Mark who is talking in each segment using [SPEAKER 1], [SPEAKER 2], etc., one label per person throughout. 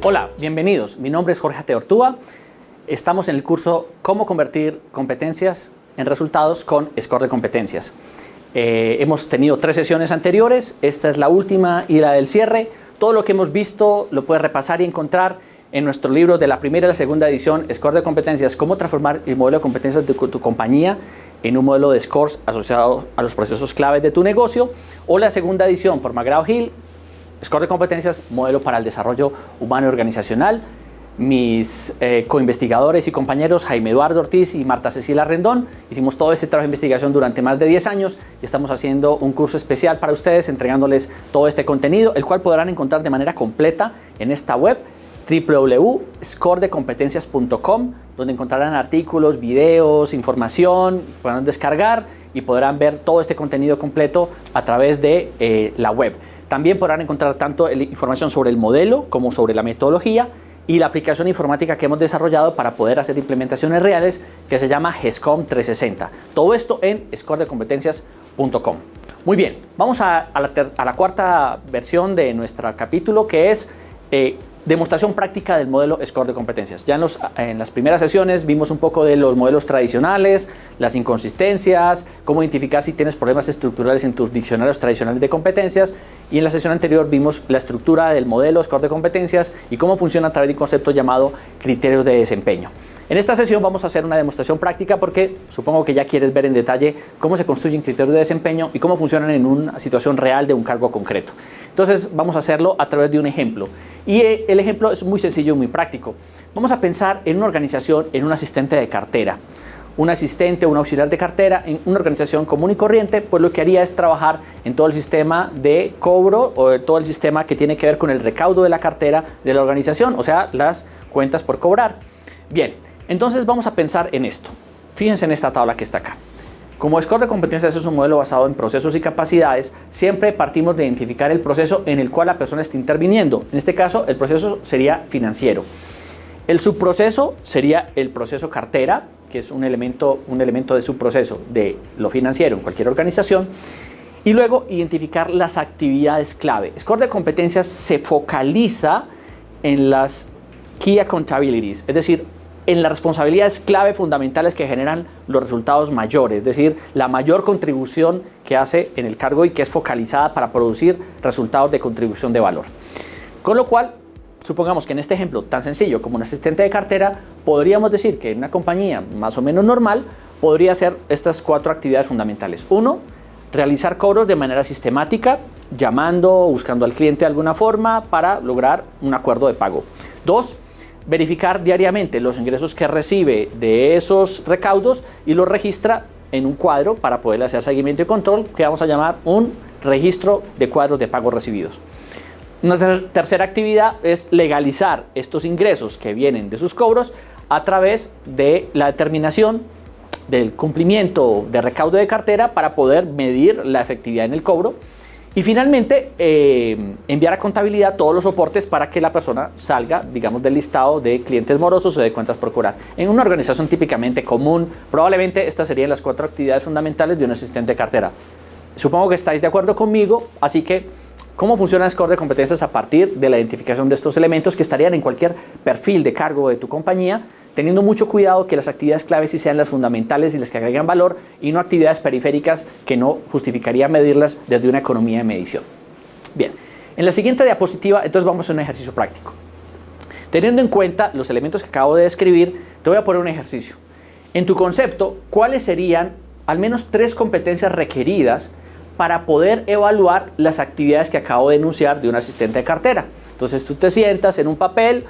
[SPEAKER 1] Hola, bienvenidos. Mi nombre es Jorge Ate Ortúa. Estamos en el curso Cómo convertir competencias en resultados con Score de competencias. Hemos tenido 3 sesiones anteriores, esta es la última y la del cierre. Todo lo que hemos visto lo puedes repasar y encontrar en nuestro libro de la primera y la segunda edición, Score de competencias, cómo transformar el modelo de competencias de tu compañía en un modelo de scores asociado a los procesos claves de tu negocio, o la segunda edición por McGraw-Hill, Score de competencias, modelo para el desarrollo humano y organizacional. Mis coinvestigadores y compañeros Jaime Eduardo Ortiz y Marta Cecilia Rendón hicimos todo este trabajo de investigación durante más de 10 años y estamos haciendo un curso especial para ustedes entregándoles todo este contenido, el cual podrán encontrar de manera completa en esta web www.scoredecompetencias.com, donde encontrarán artículos, videos, información, podrán descargar y podrán ver todo este contenido completo a través de la web. También podrán encontrar tanto información sobre el modelo como sobre la metodología y la aplicación informática que hemos desarrollado para poder hacer implementaciones reales, que se llama GESCOM 360. Todo esto en scoredecompetencias.com. Muy bien, vamos a la cuarta versión de nuestro capítulo, que es demostración práctica del modelo Score de competencias. Ya en las primeras sesiones vimos un poco de los modelos tradicionales, las inconsistencias, cómo identificar si tienes problemas estructurales en tus diccionarios tradicionales de competencias, y en la sesión anterior vimos la estructura del modelo Score de competencias y cómo funciona a través de un concepto llamado criterios de desempeño. En esta sesión vamos a hacer una demostración práctica porque supongo que ya quieres ver en detalle cómo se construyen criterios de desempeño y cómo funcionan en una situación real de un cargo concreto. Entonces vamos a hacerlo a través de un ejemplo. Y el ejemplo es muy sencillo y muy práctico. Vamos a pensar en una organización, en un asistente de cartera. Un asistente o un auxiliar de cartera en una organización común y corriente, pues lo que haría es trabajar en todo el sistema de cobro o todo el sistema que tiene que ver con el recaudo de la cartera de la organización, o sea, las cuentas por cobrar. Bien, entonces vamos a pensar en esto. Fíjense en esta tabla que está acá. Como Score de competencias es un modelo basado en procesos y capacidades, siempre partimos de identificar el proceso en el cual la persona está interviniendo. En este caso, el proceso sería financiero. El subproceso sería el proceso cartera, que es un elemento de subproceso de lo financiero en cualquier organización. Y luego identificar las actividades clave. Score de competencias se focaliza en las Key Accountabilities, es decir, en las responsabilidades clave fundamentales que generan los resultados mayores, es decir, la mayor contribución que hace en el cargo y que es focalizada para producir resultados de contribución de valor. Con lo cual, supongamos que en este ejemplo tan sencillo como un asistente de cartera, podríamos decir que en una compañía más o menos normal podría hacer estas 4 actividades fundamentales. 1, realizar cobros de manera sistemática, llamando o buscando al cliente de alguna forma para lograr un acuerdo de pago. 2, verificar diariamente los ingresos que recibe de esos recaudos y los registra en un cuadro para poder hacer seguimiento y control, que vamos a llamar un registro de cuadros de pagos recibidos. Una tercera actividad es legalizar estos ingresos que vienen de sus cobros a través de la determinación del cumplimiento de recaudo de cartera para poder medir la efectividad en el cobro. Y finalmente, enviar a contabilidad todos los soportes para que la persona salga, digamos, del listado de clientes morosos o de cuentas por cobrar. En una organización típicamente común, probablemente estas serían las 4 actividades fundamentales de un asistente de cartera. Supongo que estáis de acuerdo conmigo, así que, ¿cómo funciona el Score de competencias a partir de la identificación de estos elementos que estarían en cualquier perfil de cargo de tu compañía? Teniendo mucho cuidado que las actividades claves sí sean las fundamentales y las que agregan valor y no actividades periféricas que no justificaría medirlas desde una economía de medición. Bien, en la siguiente diapositiva entonces vamos a un ejercicio práctico. Teniendo en cuenta los elementos que acabo de describir, te voy a poner un ejercicio. En tu concepto, ¿cuáles serían al menos 3 competencias requeridas para poder evaluar las actividades que acabo de enunciar de un asistente de cartera? Entonces tú te sientas en un papel,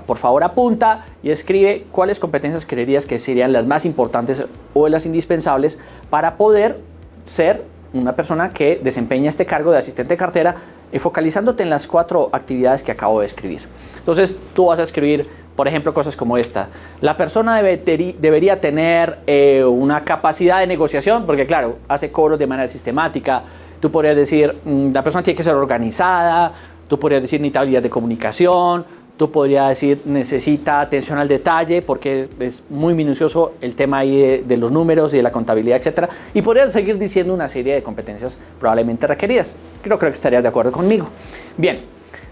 [SPEAKER 1] por favor apunta y escribe cuáles competencias creerías que serían las más importantes o las indispensables para poder ser una persona que desempeña este cargo de asistente de cartera, focalizándote en las 4 actividades que acabo de escribir. Entonces tú vas a escribir, por ejemplo, cosas como esta. La persona debería tener una capacidad de negociación, porque claro, hace cobros de manera sistemática. Tú podrías decir, la persona tiene que ser organizada. Tú podrías decir, necesita habilidad de comunicación. Tú podrías decir, necesita atención al detalle, porque es muy minucioso el tema ahí de los números y de la contabilidad, etc. Y podrías seguir diciendo una serie de competencias probablemente requeridas. Creo que estarías de acuerdo conmigo. Bien,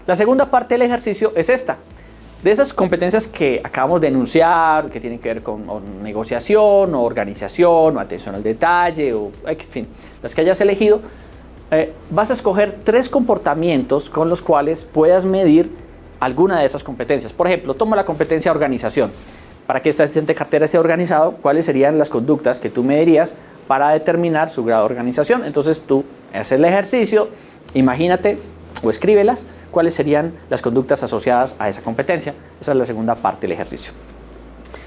[SPEAKER 1] la segunda parte del ejercicio es esta. De esas competencias que acabamos de enunciar, que tienen que ver con negociación, o organización, o atención al detalle, o en fin, las que hayas elegido, vas a escoger 3 comportamientos con los cuales puedas medir alguna de esas competencias. Por ejemplo, toma la competencia organización. Para que este asistente de cartera esté organizado, ¿cuáles serían las conductas que tú medirías para determinar su grado de organización? Entonces tú haces el ejercicio, imagínate o escríbelas, cuáles serían las conductas asociadas a esa competencia. Esa es la segunda parte del ejercicio.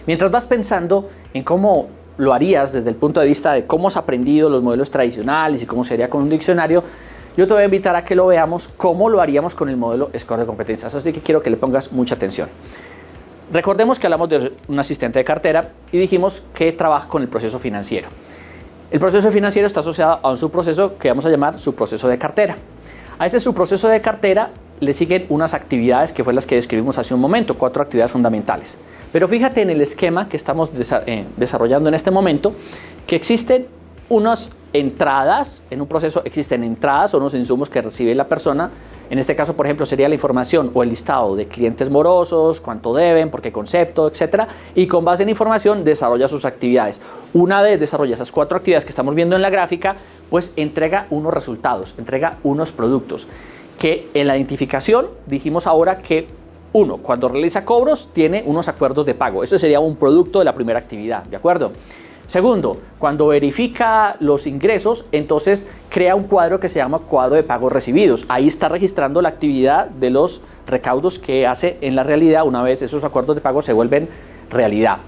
[SPEAKER 1] Mientras vas pensando en cómo lo harías desde el punto de vista de cómo has aprendido los modelos tradicionales y cómo sería con un diccionario, yo te voy a invitar a que lo veamos cómo lo haríamos con el modelo Score de competencias. Así que quiero que le pongas mucha atención. Recordemos que hablamos de un asistente de cartera y dijimos que trabaja con el proceso financiero. El proceso financiero está asociado a un subproceso que vamos a llamar subproceso de cartera. A ese subproceso de cartera le siguen unas actividades que fue las que describimos hace un momento, 4 actividades fundamentales. Pero fíjate en el esquema que estamos desarrollando en este momento, que existen unas entradas, en un proceso existen entradas o unos insumos que recibe la persona. En este caso, por ejemplo, sería la información o el listado de clientes morosos, cuánto deben, por qué concepto, etcétera. Y con base en información desarrolla sus actividades. Una vez desarrolla esas 4 actividades que estamos viendo en la gráfica, pues entrega unos resultados, entrega unos productos. Que en la identificación dijimos ahora que uno, cuando realiza cobros, tiene unos acuerdos de pago. Eso sería un producto de la primera actividad, ¿de acuerdo? Segundo, cuando verifica los ingresos, entonces crea un cuadro que se llama cuadro de pagos recibidos. Ahí está registrando la actividad de los recaudos que hace en la realidad una vez esos acuerdos de pago se vuelven realidad.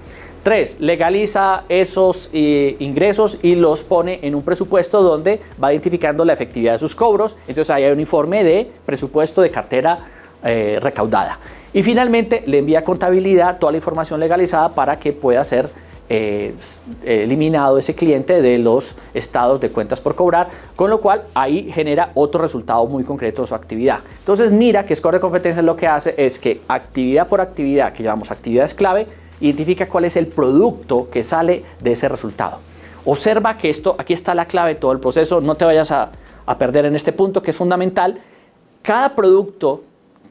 [SPEAKER 1] 3, legaliza esos ingresos y los pone en un presupuesto donde va identificando la efectividad de sus cobros. Entonces ahí hay un informe de presupuesto de cartera recaudada. Y finalmente le envía a contabilidad toda la información legalizada para que pueda ser eliminado ese cliente de los estados de cuentas por cobrar, con lo cual ahí genera otro resultado muy concreto de su actividad. Entonces mira que Score de competencias lo que hace es que actividad por actividad, que llamamos actividades clave, identifica cuál es el producto que sale de ese resultado. Observa que aquí está la clave de todo el proceso, no te vayas a perder en este punto que es fundamental. Cada producto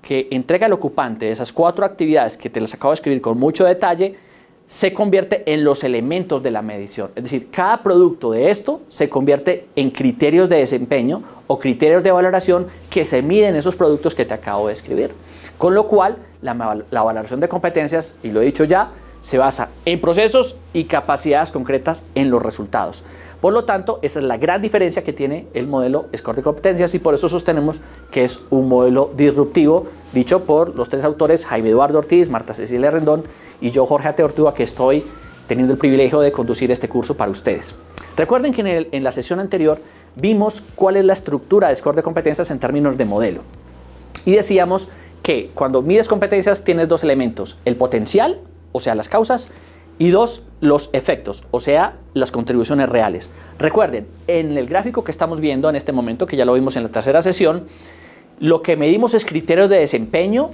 [SPEAKER 1] que entrega el ocupante de esas 4 actividades que te las acabo de escribir con mucho detalle, se convierte en los elementos de la medición. Es decir, cada producto de esto se convierte en criterios de desempeño o criterios de valoración que se miden esos productos que te acabo de escribir. Con lo cual, la valoración de competencias, y lo he dicho ya, se basa en procesos y capacidades concretas en los resultados. Por lo tanto, esa es la gran diferencia que tiene el modelo Score de competencias y por eso sostenemos que es un modelo disruptivo, dicho por los 3 autores, Jaime Eduardo Ortiz, Marta Cecilia Rendón y yo, Jorge Ate Ortúa, que estoy teniendo el privilegio de conducir este curso para ustedes. Recuerden que en la sesión anterior vimos cuál es la estructura de Score de competencias en términos de modelo. Y decíamos que cuando mides competencias tienes 2 elementos, el potencial, o sea, las causas, y 2, los efectos, o sea, las contribuciones reales. Recuerden, en el gráfico que estamos viendo en este momento, que ya lo vimos en la tercera sesión, lo que medimos es criterios de desempeño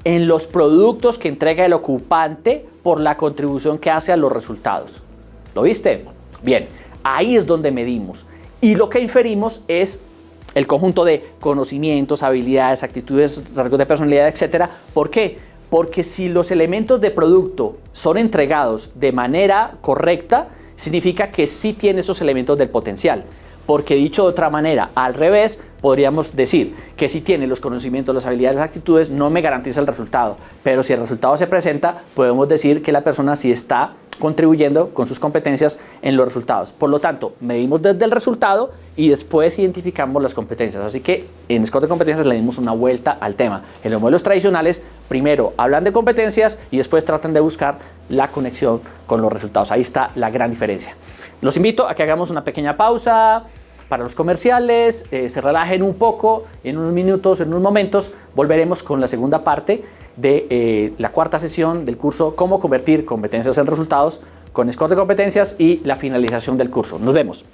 [SPEAKER 1] en los productos que entrega el ocupante por la contribución que hace a los resultados. ¿Lo viste? Bien, ahí es donde medimos. Y lo que inferimos es el conjunto de conocimientos, habilidades, actitudes, rasgos de personalidad, etc. ¿Por qué? Porque si los elementos de producto son entregados de manera correcta, significa que sí tiene esos elementos del potencial. Porque dicho de otra manera, al revés, podríamos decir que si tiene los conocimientos, las habilidades, las actitudes, no me garantiza el resultado. Pero si el resultado se presenta, podemos decir que la persona sí está contribuyendo con sus competencias en los resultados. Por lo tanto, medimos desde el resultado y después identificamos las competencias. Así que en Score de Competencias le dimos una vuelta al tema. En los modelos tradicionales, primero hablan de competencias y después tratan de buscar la conexión con los resultados. Ahí está la gran diferencia. Los invito a que hagamos una pequeña pausa para los comerciales, se relajen un poco, en unos minutos, en unos momentos, volveremos con la segunda parte de la cuarta sesión del curso Cómo convertir competencias en resultados con Score de Competencias y la finalización del curso. Nos vemos.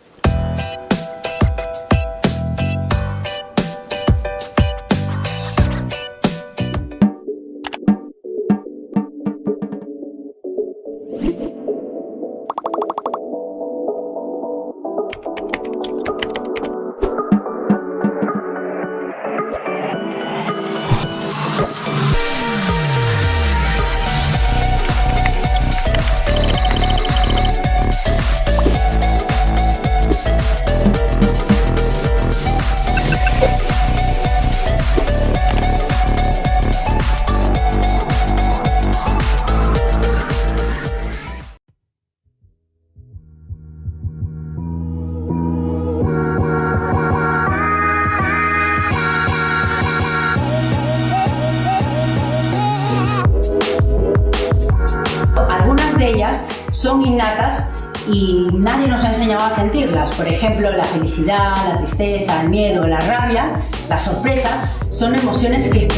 [SPEAKER 2] Son innatas y nadie nos ha enseñado a sentirlas. Por ejemplo, la felicidad, la tristeza, el miedo, la rabia, la sorpresa, son emociones que...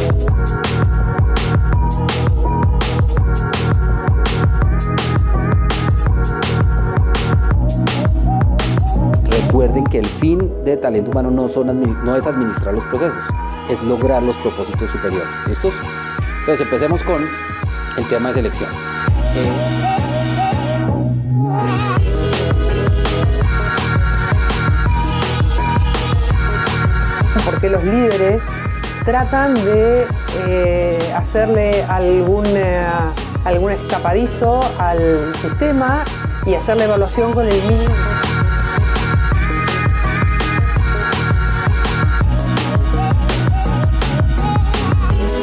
[SPEAKER 3] Recuerden que el fin de talento humano no es administrar los procesos, es lograr los propósitos superiores. ¿Listos? Entonces empecemos con el tema de selección.
[SPEAKER 4] Porque los líderes tratan de hacerle algún escapadizo al sistema y hacer la evaluación con el mínimo.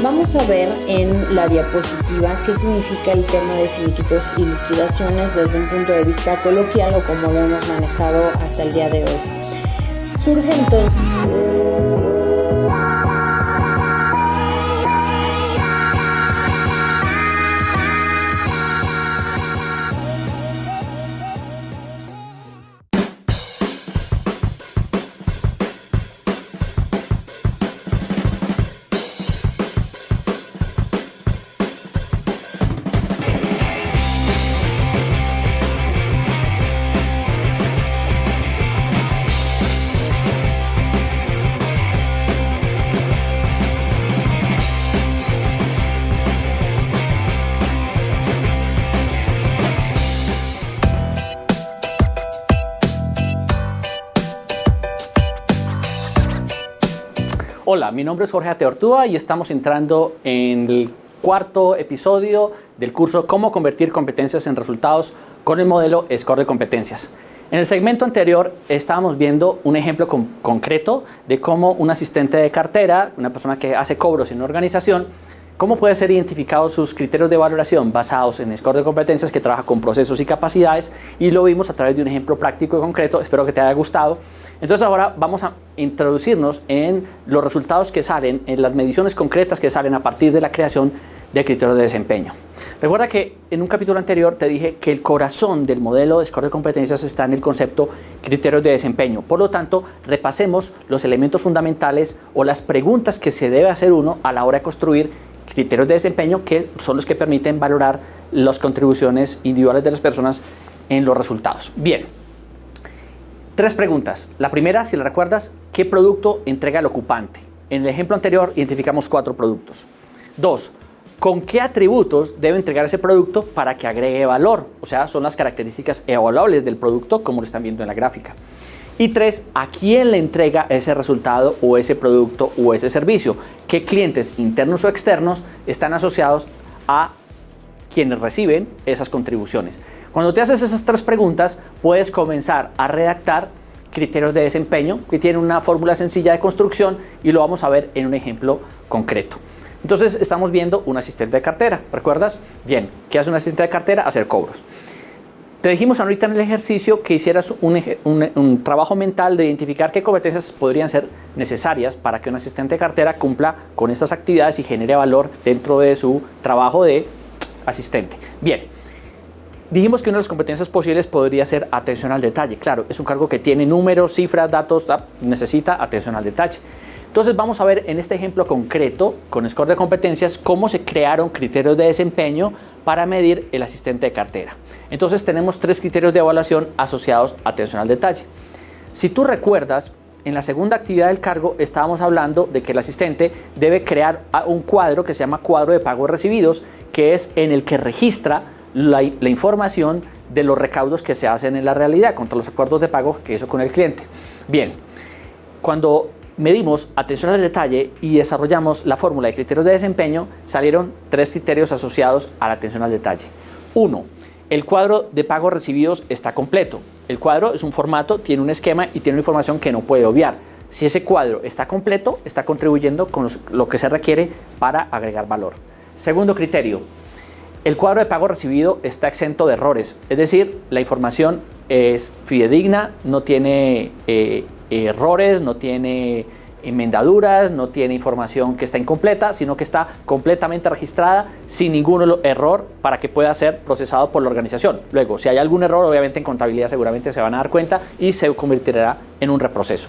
[SPEAKER 5] Vamos a ver en la diapositiva qué significa el tema de finiquitos y liquidaciones desde un punto de vista coloquial o como lo hemos manejado hasta el día de hoy. Surge entonces...
[SPEAKER 1] Hola, mi nombre es Jorge Ateortúa y estamos entrando en el cuarto episodio del curso Cómo convertir competencias en resultados con el modelo Score de Competencias. En el segmento anterior estábamos viendo un ejemplo concreto de cómo un asistente de cartera, una persona que hace cobros en una organización, cómo puede ser identificados sus criterios de valoración basados en Score de Competencias que trabaja con procesos y capacidades, y lo vimos a través de un ejemplo práctico y concreto. Espero que te haya gustado. Entonces ahora vamos a introducirnos en los resultados que salen, en las mediciones concretas que salen a partir de la creación de criterios de desempeño. Recuerda que en un capítulo anterior te dije que el corazón del modelo de Score de Competencias está en el concepto criterios de desempeño. Por lo tanto, repasemos los elementos fundamentales o las preguntas que se debe hacer uno a la hora de construir criterios de desempeño, que son los que permiten valorar las contribuciones individuales de las personas en los resultados. Bien. 3 preguntas. La primera, si la recuerdas, ¿qué producto entrega el ocupante? En el ejemplo anterior identificamos 4 productos. 2, ¿con qué atributos debe entregar ese producto para que agregue valor? O sea, son las características evaluables del producto, como lo están viendo en la gráfica. Y 3, ¿a quién le entrega ese resultado o ese producto o ese servicio? ¿Qué clientes internos o externos están asociados a quienes reciben esas contribuciones? Cuando te haces esas 3 preguntas, puedes comenzar a redactar criterios de desempeño que tienen una fórmula sencilla de construcción, y lo vamos a ver en un ejemplo concreto. Entonces estamos viendo un asistente de cartera, ¿recuerdas? Bien, ¿qué hace un asistente de cartera? Hacer cobros. Te dijimos ahorita en el ejercicio que hicieras un trabajo mental de identificar qué competencias podrían ser necesarias para que un asistente de cartera cumpla con estas actividades y genere valor dentro de su trabajo de asistente. Bien, dijimos que una de las competencias posibles podría ser atención al detalle. Claro, es un cargo que tiene números, cifras, datos, necesita atención al detalle. Entonces vamos a ver en este ejemplo concreto, con score de competencias, cómo se crearon criterios de desempeño para medir el asistente de cartera. Entonces tenemos 3 criterios de evaluación asociados a atención al detalle. Si tú recuerdas, en la segunda actividad del cargo estábamos hablando de que el asistente debe crear un cuadro que se llama cuadro de pagos recibidos, que es en el que registra la información de los recaudos que se hacen en la realidad contra los acuerdos de pago que hizo con el cliente. Bien, cuando medimos atención al detalle y desarrollamos la fórmula de criterios de desempeño, salieron 3 criterios asociados a la atención al detalle. 1. El cuadro de pagos recibidos está completo. El cuadro es un formato, tiene un esquema y tiene una información que no puede obviar. Si ese cuadro está completo, está contribuyendo con lo que se requiere para agregar valor. Segundo criterio, el cuadro de pago recibido está exento de errores, es decir, la información es fidedigna, no tiene errores, no tiene enmendaduras, no tiene información que está incompleta, sino que está completamente registrada sin ningún error para que pueda ser procesado por la organización. Luego, si hay algún error, obviamente en contabilidad seguramente se van a dar cuenta y se convertirá en un reproceso.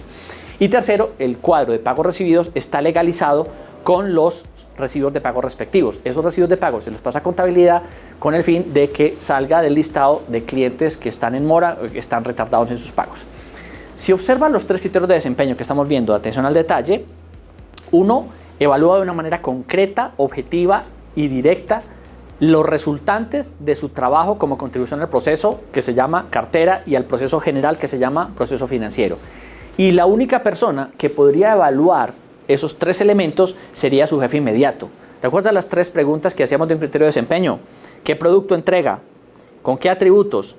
[SPEAKER 1] Y tercero, el cuadro de pagos recibidos está legalizado con los recibos de pago respectivos. Esos recibos de pago se los pasa a contabilidad con el fin de que salga del listado de clientes que están en mora o que están retardados en sus pagos. Si observan los 3 criterios de desempeño que estamos viendo, atención al detalle, 1, evalúa de una manera concreta, objetiva y directa los resultantes de su trabajo como contribución al proceso que se llama cartera y al proceso general que se llama proceso financiero. Y la única persona que podría evaluar esos 3 elementos sería su jefe inmediato. ¿Recuerda las 3 preguntas que hacíamos de un criterio de desempeño? ¿Qué producto entrega? ¿Con qué atributos?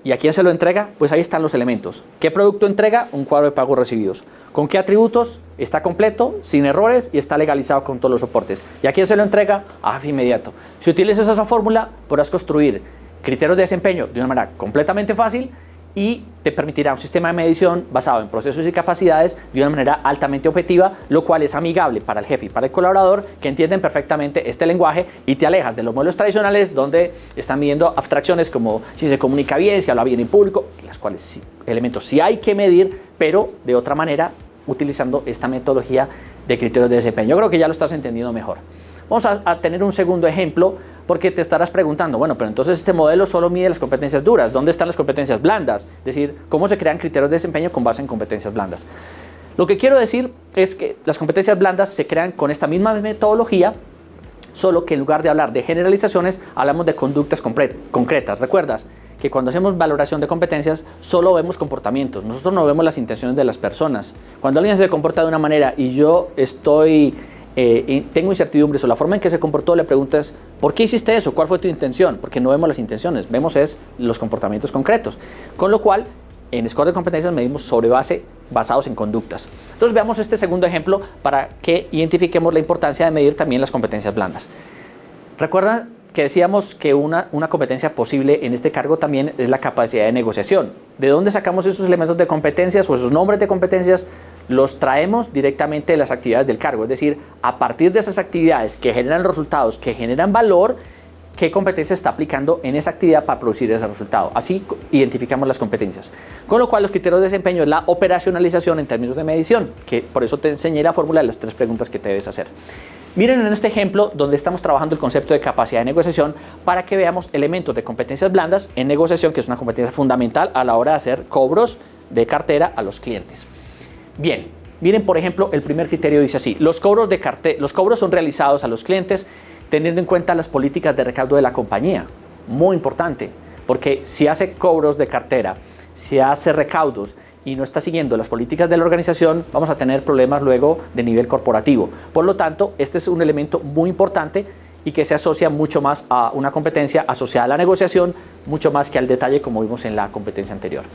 [SPEAKER 1] ¿Y a quién se lo entrega? Pues ahí están los elementos. ¿Qué producto entrega? Un cuadro de pagos recibidos. ¿Con qué atributos? Está completo, sin errores y está legalizado con todos los soportes. ¿Y a quién se lo entrega? A jefe inmediato. Si utilizas esa fórmula, podrás construir criterios de desempeño de una manera completamente fácil y te permitirá un sistema de medición basado en procesos y capacidades de una manera altamente objetiva, lo cual es amigable para el jefe y para el colaborador que entienden perfectamente este lenguaje y te alejas de los modelos tradicionales donde están midiendo abstracciones como si se comunica bien, si habla bien en público, las cuales elementos sí hay que medir, pero de otra manera utilizando esta metodología de criterios de desempeño. Yo creo que ya lo estás entendiendo mejor. Vamos a tener un segundo ejemplo porque te estarás preguntando, bueno, pero entonces este modelo solo mide las competencias duras. ¿Dónde están las competencias blandas? Es decir, ¿cómo se crean criterios de desempeño con base en competencias blandas? Lo que quiero decir es que las competencias blandas se crean con esta misma metodología, solo que en lugar de hablar de generalizaciones, hablamos de conductas concretas. ¿Recuerdas que cuando hacemos valoración de competencias solo vemos comportamientos? Nosotros no vemos las intenciones de las personas. Cuando alguien se comporta de una manera y yo tengo incertidumbre sobre la forma en que se comportó, le preguntas, ¿por qué hiciste eso? ¿Cuál fue tu intención? Porque no vemos las intenciones, vemos los comportamientos concretos. Con lo cual, en score de competencias medimos basados en conductas. Entonces veamos este segundo ejemplo para que identifiquemos la importancia de medir también las competencias blandas. Recuerda que decíamos que una competencia posible en este cargo también es la capacidad de negociación. ¿De dónde sacamos esos elementos de competencias o esos nombres de competencias? Los traemos directamente de las actividades del cargo, es decir, a partir de esas actividades que generan resultados, que generan valor, qué competencia está aplicando en esa actividad para producir ese resultado. Así identificamos las competencias. Con lo cual, los criterios de desempeño es la operacionalización en términos de medición, que por eso te enseñé la fórmula de las 3 preguntas que te debes hacer. Miren en este ejemplo donde estamos trabajando el concepto de capacidad de negociación para que veamos elementos de competencias blandas en negociación, que es una competencia fundamental a la hora de hacer cobros de cartera a los clientes. Bien, miren por ejemplo el primer criterio dice así: los cobros son realizados a los clientes teniendo en cuenta las políticas de recaudo de la compañía. Muy importante, porque si hace cobros de cartera, si hace recaudos y no está siguiendo las políticas de la organización, vamos a tener problemas luego de nivel corporativo. Por lo tanto, este es un elemento muy importante y que se asocia mucho más a una competencia asociada a la negociación, mucho más que al detalle como vimos en la competencia anterior.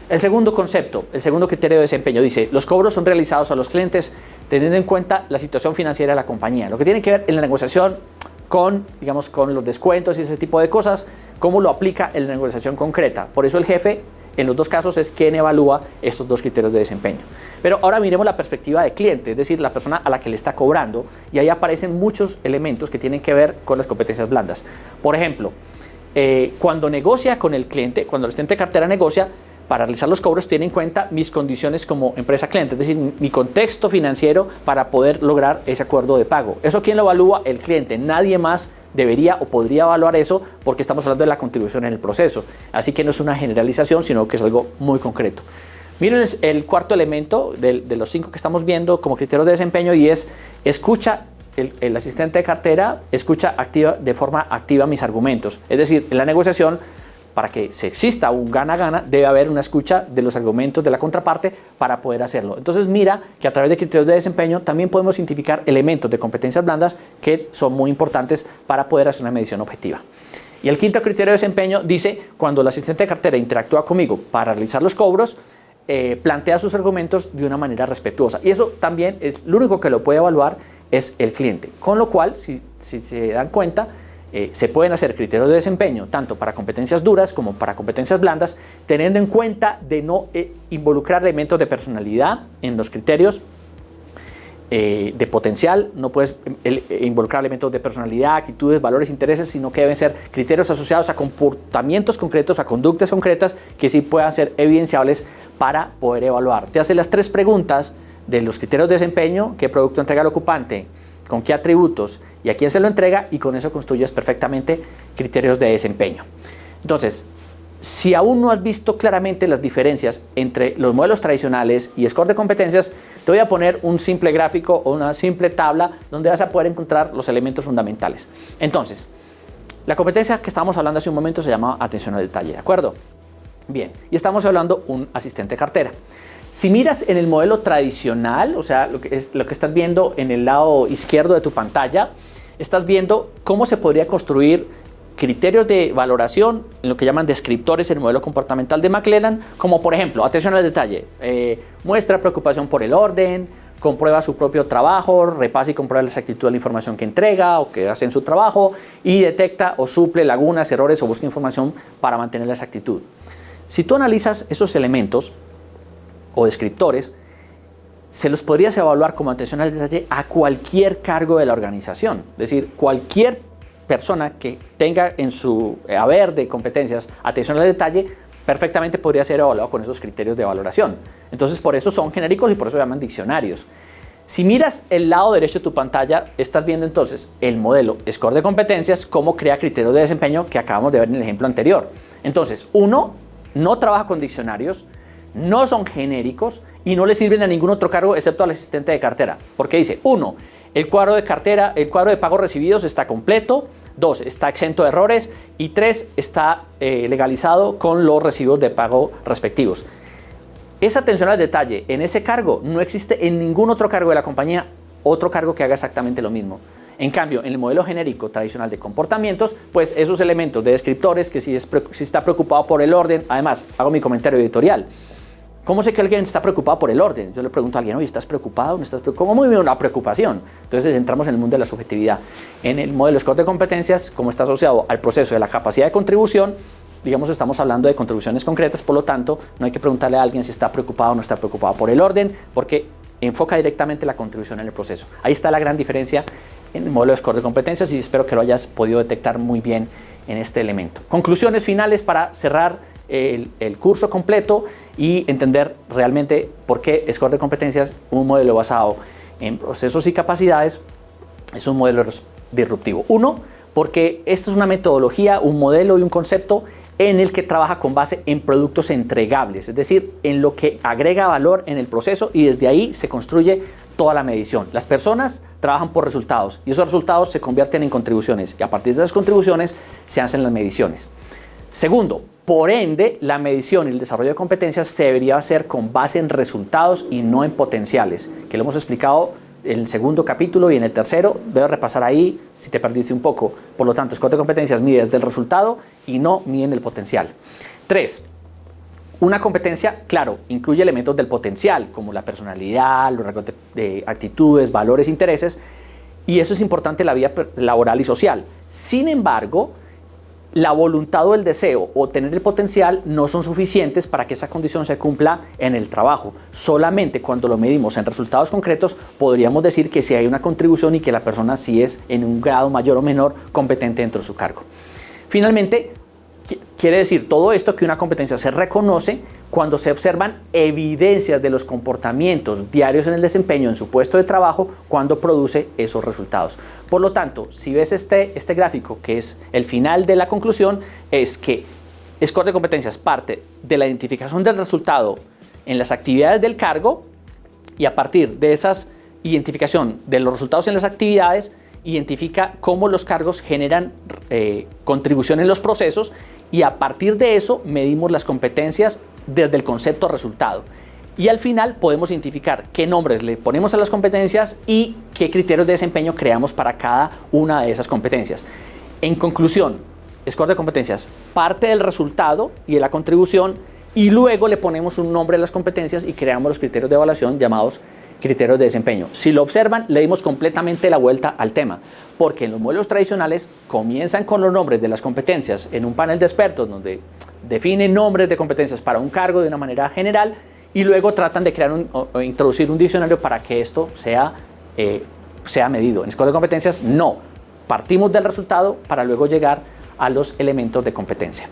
[SPEAKER 1] El segundo concepto, el segundo criterio de desempeño dice: los cobros son realizados a los clientes teniendo en cuenta la situación financiera de la compañía. Lo que tiene que ver en la negociación con los descuentos y ese tipo de cosas, ¿Cómo lo aplica en la negociación concreta? Por eso el jefe, en los dos casos, es quien evalúa estos dos criterios de desempeño. Pero ahora miremos la perspectiva de cliente, es decir, la persona a la que le está cobrando, y ahí aparecen muchos elementos que tienen que ver con las competencias blandas. Por ejemplo, cuando negocia con el cliente, cuando el asistente de cartera negocia, para realizar los cobros tiene en cuenta mis condiciones como empresa cliente, es decir, mi contexto financiero para poder lograr ese acuerdo de pago. ¿Eso quién lo evalúa? El cliente. Nadie más debería o podría evaluar eso porque estamos hablando de la contribución en el proceso. Así que no es una generalización, sino que es algo muy concreto. Miren el cuarto elemento de los 5 que estamos viendo como criterios de desempeño, y es escucha. El asistente de cartera escucha de forma activa mis argumentos. Es decir, en la negociación, para que se exista un gana-gana, debe haber una escucha de los argumentos de la contraparte para poder hacerlo. Entonces mira que a través de criterios de desempeño también podemos identificar elementos de competencias blandas que son muy importantes para poder hacer una medición objetiva. Y el quinto criterio de desempeño dice, cuando el asistente de cartera interactúa conmigo para realizar los cobros, plantea sus argumentos de una manera respetuosa. Y eso también es lo único que lo puede evaluar es el cliente. Con lo cual, si se dan cuenta, se pueden hacer criterios de desempeño tanto para competencias duras como para competencias blandas, teniendo en cuenta de no involucrar elementos de personalidad en los criterios de potencial. No puedes involucrar elementos de personalidad, actitudes, valores, intereses, sino que deben ser criterios asociados a comportamientos concretos, a conductas concretas que sí puedan ser evidenciables para poder evaluar. Te hace las 3 preguntas de los criterios de desempeño: qué producto entrega el ocupante, con qué atributos y a quién se lo entrega, y con eso construyes perfectamente criterios de desempeño. Entonces, si aún no has visto claramente las diferencias entre los modelos tradicionales y score de competencias, te voy a poner un simple gráfico o una simple tabla donde vas a poder encontrar los elementos fundamentales. Entonces, la competencia que estábamos hablando hace un momento se llama atención al detalle, ¿de acuerdo? Bien, y estamos hablando de un asistente de cartera. Si miras en el modelo tradicional, o sea, lo que estás viendo en el lado izquierdo de tu pantalla, estás viendo cómo se podría construir criterios de valoración en lo que llaman descriptores en el modelo comportamental de McClelland, como por ejemplo, atención al detalle, muestra preocupación por el orden, comprueba su propio trabajo, repasa y comprueba la exactitud de la información que entrega o que hace en su trabajo, y detecta o suple lagunas, errores o busca información para mantener la exactitud. Si tú analizas esos elementos o descriptores, se los podrías evaluar como atención al detalle a cualquier cargo de la organización. Es decir, cualquier persona que tenga en su haber de competencias atención al detalle perfectamente podría ser evaluado con esos criterios de valoración. Entonces, por eso son genéricos y por eso se llaman diccionarios. Si miras el lado derecho de tu pantalla, estás viendo entonces el modelo score de competencias, cómo crea criterios de desempeño que acabamos de ver en el ejemplo anterior. Entonces, uno no trabaja con diccionarios, no son genéricos y no le sirven a ningún otro cargo excepto al asistente de cartera. Porque dice, 1, el cuadro de cartera, el cuadro de pagos recibidos está completo, 2, está exento de errores, y 3, está legalizado con los recibos de pago respectivos. Esa atención al detalle en ese cargo no existe en ningún otro cargo de la compañía, otro cargo que haga exactamente lo mismo. En cambio, en el modelo genérico tradicional de comportamientos, pues esos elementos de descriptores, que si está preocupado por el orden, además, hago mi comentario editorial. ¿Cómo sé que alguien está preocupado por el orden? Yo le pregunto a alguien, oye, ¿estás preocupado? ¿No estás preocupado? ¿Cómo muy bien la preocupación? Entonces entramos en el mundo de la subjetividad. En el modelo score de competencias, como está asociado al proceso de la capacidad de contribución, digamos, estamos hablando de contribuciones concretas, por lo tanto, no hay que preguntarle a alguien si está preocupado o no está preocupado por el orden, porque enfoca directamente la contribución en el proceso. Ahí está la gran diferencia en el modelo de score de competencias, y espero que lo hayas podido detectar muy bien en este elemento. Conclusiones finales para cerrar el curso completo y entender realmente por qué score de competencias, un modelo basado en procesos y capacidades, es un modelo disruptivo. 1, porque esto es una metodología, un modelo y un concepto en el que trabaja con base en productos entregables, es decir, en lo que agrega valor en el proceso, y desde ahí se construye toda la medición. Las personas trabajan por resultados y esos resultados se convierten en contribuciones, y a partir de esas contribuciones se hacen las mediciones. Segundo, por ende, la medición y el desarrollo de competencias se debería hacer con base en resultados y no en potenciales, que lo hemos explicado en el segundo capítulo y en el tercero. Debes repasar ahí si te perdiste un poco. Por lo tanto, score de competencias mide desde el resultado y no mide en el potencial. 3. Una competencia, claro, incluye elementos del potencial, como la personalidad, los rasgos de actitudes, valores, intereses, y eso es importante en la vida laboral y social. Sin embargo, la voluntad o el deseo o tener el potencial no son suficientes para que esa condición se cumpla en el trabajo. Solamente cuando lo medimos en resultados concretos podríamos decir que sí hay una contribución y que la persona sí es en un grado mayor o menor competente dentro de su cargo. Finalmente, quiere decir todo esto que una competencia se reconoce cuando se observan evidencias de los comportamientos diarios en el desempeño en su puesto de trabajo cuando produce esos resultados. Por lo tanto, si ves este gráfico, que es el final de la conclusión, es que Score de competencias parte de la identificación del resultado en las actividades del cargo y a partir de esa identificación de los resultados en las actividades, identifica cómo los cargos generan contribución en los procesos y a partir de eso medimos las competencias desde el concepto resultado. Y al final podemos identificar qué nombres le ponemos a las competencias y qué criterios de desempeño creamos para cada una de esas competencias. En conclusión, Score de competencias parte del resultado y de la contribución y luego le ponemos un nombre a las competencias y creamos los criterios de evaluación llamados criterios de desempeño. Si lo observan, le dimos completamente la vuelta al tema, porque en los modelos tradicionales comienzan con los nombres de las competencias en un panel de expertos donde definen nombres de competencias para un cargo de una manera general y luego tratan de crear o introducir un diccionario para que esto sea medido. En Score de competencias no, partimos del resultado para luego llegar a los elementos de competencia.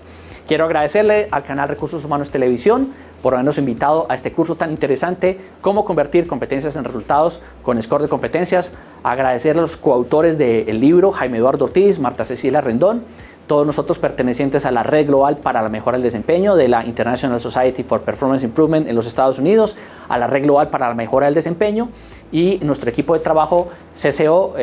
[SPEAKER 1] Quiero agradecerle al canal Recursos Humanos Televisión por habernos invitado a este curso tan interesante, cómo convertir competencias en resultados con Score de competencias. Agradecer a los coautores del libro, Jaime Eduardo Ortiz, Marta Cecilia Rendón, todos nosotros pertenecientes a la Red Global para la Mejora del Desempeño de la International Society for Performance Improvement en los Estados Unidos, a la Red Global para la Mejora del Desempeño y nuestro equipo de trabajo CCO,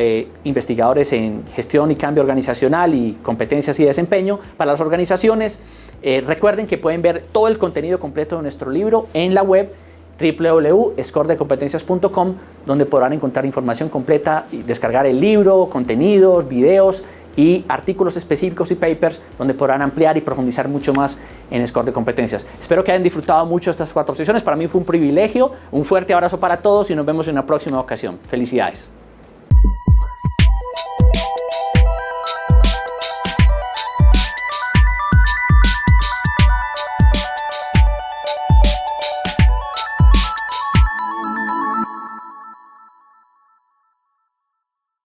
[SPEAKER 1] investigadores en gestión y cambio organizacional y competencias y desempeño para las organizaciones. Recuerden que pueden ver todo el contenido completo de nuestro libro en la web www.scoredecompetencias.com, donde podrán encontrar información completa y descargar el libro, contenidos, videos y artículos específicos y papers donde podrán ampliar y profundizar mucho más en Score de competencias. Espero que hayan disfrutado mucho estas 4 sesiones. Para mí fue un privilegio. Un fuerte abrazo para todos y nos vemos en una próxima ocasión. Felicidades.